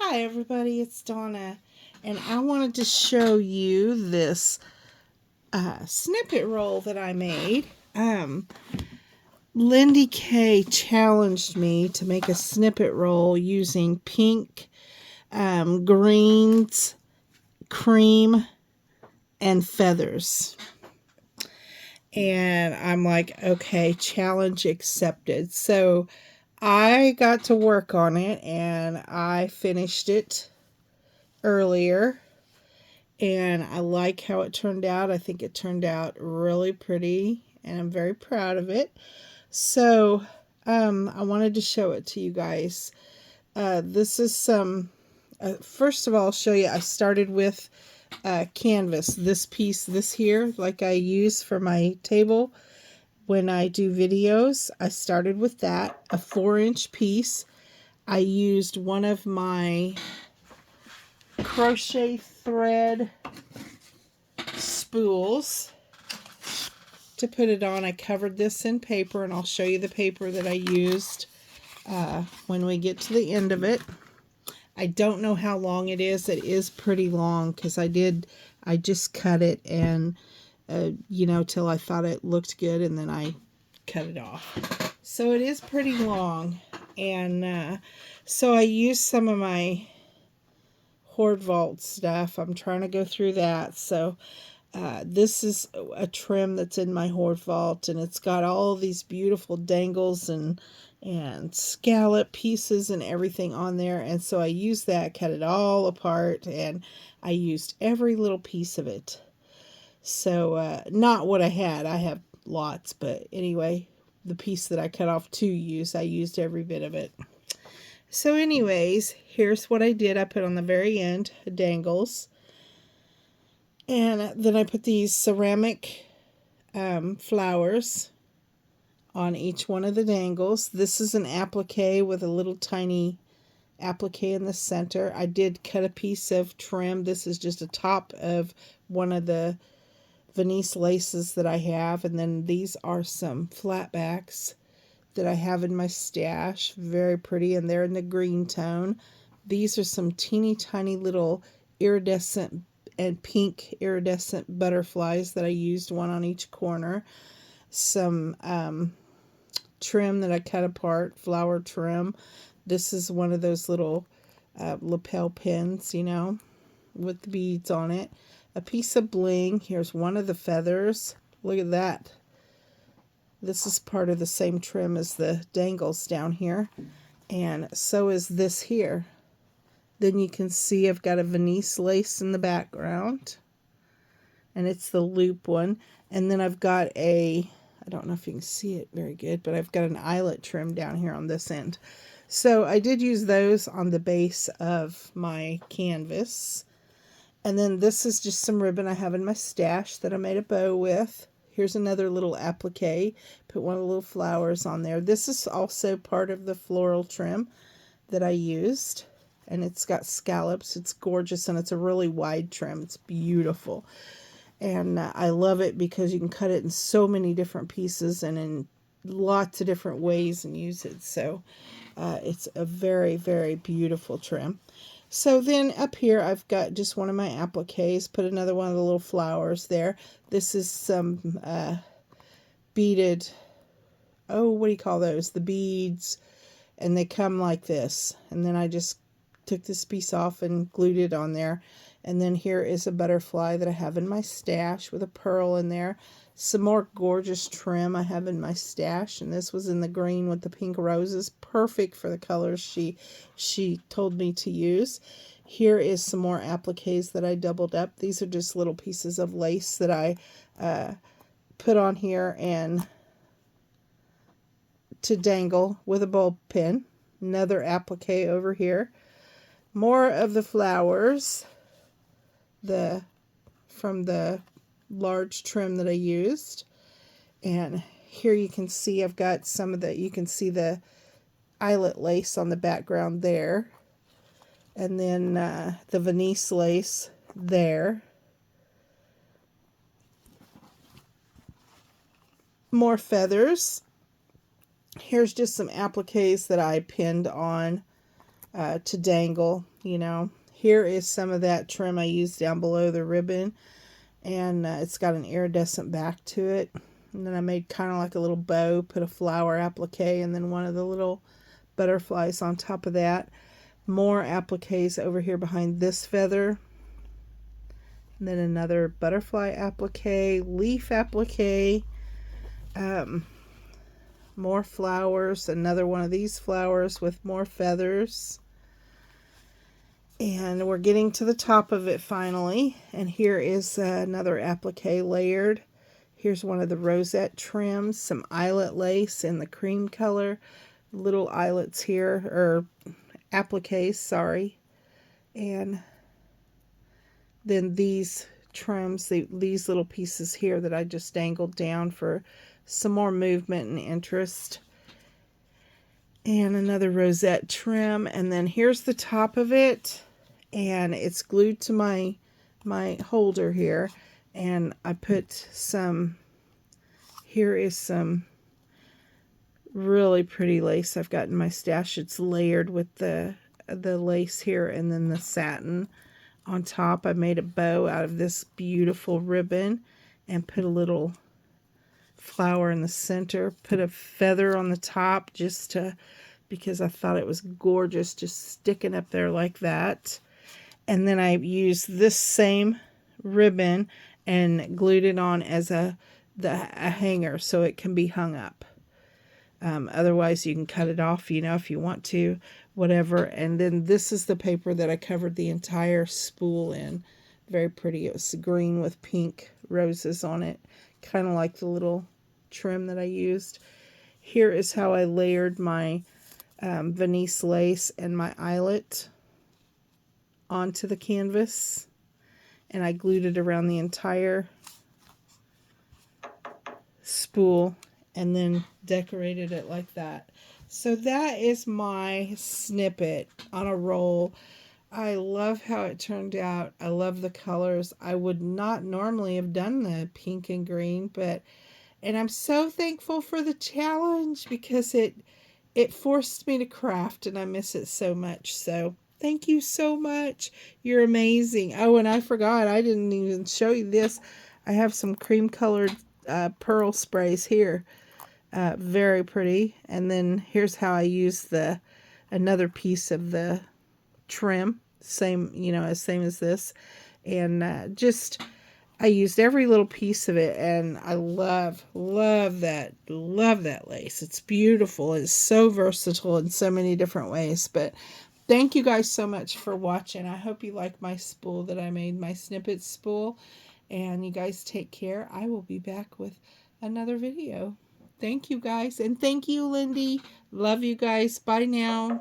Hi everybody, it's Donna, and I wanted to show you this snippet roll that I made. Lindy Kay challenged me to make a snippet roll using pink, greens, cream, and feathers. And I'm like, okay, challenge accepted. So I got to work on it and I finished it earlier. And I like how it turned out. I think it turned out really pretty and I'm very proud of it. So I wanted to show it to you guys. This is some, first of all, I'll show you, I started with canvas. This piece, this here, like I use for my table when I do videos. I started with that, a 4-inch piece. I used one of my crochet thread spools to put it on. I covered this in paper, and I'll show you the paper that I used when we get to the end of it. I don't know how long it is. It is pretty long because I just cut it and till I thought it looked good, and then I cut it off. So it is pretty long, and so I used some of my Horde Vault stuff. I'm trying to go through that. So this is a trim that's in my Horde Vault, and it's got all these beautiful dangles and scallop pieces and everything on there. And so I used that, cut it all apart, and I used every little piece of it. So not what I had. I have lots, but anyway, the piece that I cut off to use, I used every bit of it. So anyways, here's what I did. I put on the very end dangles. And then I put these ceramic flowers on each one of the dangles. This is an applique with a little tiny applique in the center. I did cut a piece of trim. This is just a top of one of the Venice laces that I have. And then these are some flatbacks that I have in my stash. Very pretty, and they're in the green tone. These are some teeny tiny little iridescent and pink iridescent butterflies that I used, one on each corner. Some trim that I cut apart, flower trim. This is one of those little lapel pins, with the beads on it. A piece of bling. Here's one of the feathers. Look at that. This is part of the same trim as the dangles down here. And so is this here. Then you can see I've got a Venice lace in the background. And it's the loop one. And then I've got I don't know if you can see it very good, but I've got an eyelet trim down here on this end. So I did use those on the base of my canvas. And then this is just some ribbon I have in my stash that I made a bow with. Here's another little applique. Put one of the little flowers on there. This is also part of the floral trim that I used. And it's got scallops. It's gorgeous, and it's a really wide trim. It's beautiful. And I love it because you can cut it in so many different pieces and in lots of different ways and use it. So it's a very, very beautiful trim. So then up here, I've got just one of my appliques. Put another one of the little flowers there. This is some beaded, what do you call those? The beads. And they come like this. And then I just took this piece off and glued it on there. And then here is a butterfly that I have in my stash with a pearl in there. Some more gorgeous trim I have in my stash, and this was in the green with the pink roses. Perfect for the colors she told me to use. Here is some more appliques that I doubled up. These are just little pieces of lace that I put on here and to dangle with a bulb pin. Another applique over here. More of the flowers from the large trim that I used. And here you can see I've got some of the, you can see the eyelet lace on the background there. And then the Venice lace there. More feathers. Here's just some appliques that I pinned on to dangle. you know. Here is some of that trim I used down below the ribbon, and it's got an iridescent back to it. And then I made kind of like a little bow, put a flower applique, and then one of the little butterflies on top of that. More appliques over here behind this feather. And then another butterfly applique, leaf applique, more flowers, another one of these flowers with more feathers. And we're getting to the top of it finally. And here is another applique layered. Here's one of the rosette trims, some eyelet lace in the cream color, little eyelets here, or appliques, sorry. And then these trims, these little pieces here that I just dangled down for some more movement and interest. And another rosette trim. And then here's the top of it. And it's glued to my holder here. And I put some, here is some really pretty lace I've got in my stash. It's layered with the lace here and then the satin on top. I made a bow out of this beautiful ribbon and put a little flower in the center. Put a feather on the top just to, because I thought it was gorgeous just sticking up there like that. And then I used this same ribbon and glued it on as a hanger so it can be hung up. Otherwise you can cut it off, you know, if you want to, whatever. And then this is the paper that I covered the entire spool in. Very pretty. It was green with pink roses on it, kind of like the little trim that I used. Here is how I layered my Venice lace and my eyelet onto the canvas, and I glued it around the entire spool and then decorated it like that. So that is my snippet on a roll. I love how it turned out. I love the colors. I would not normally have done the pink and green, and I'm so thankful for the challenge because it forced me to craft, and I miss it so much. So thank you so much. You're amazing. Oh, and I forgot, I didn't even show you this. I have some cream colored pearl sprays here. Very pretty. And then here's how I use another piece of the trim. Same, you know, same as this. And I used every little piece of it, and I love that lace. It's beautiful. It's so versatile in so many different ways. But thank you guys so much for watching. I hope you like my spool that I made, my snippet spool. And you guys take care. I will be back with another video. Thank you guys. And thank you, Lindy. Love you guys. Bye now.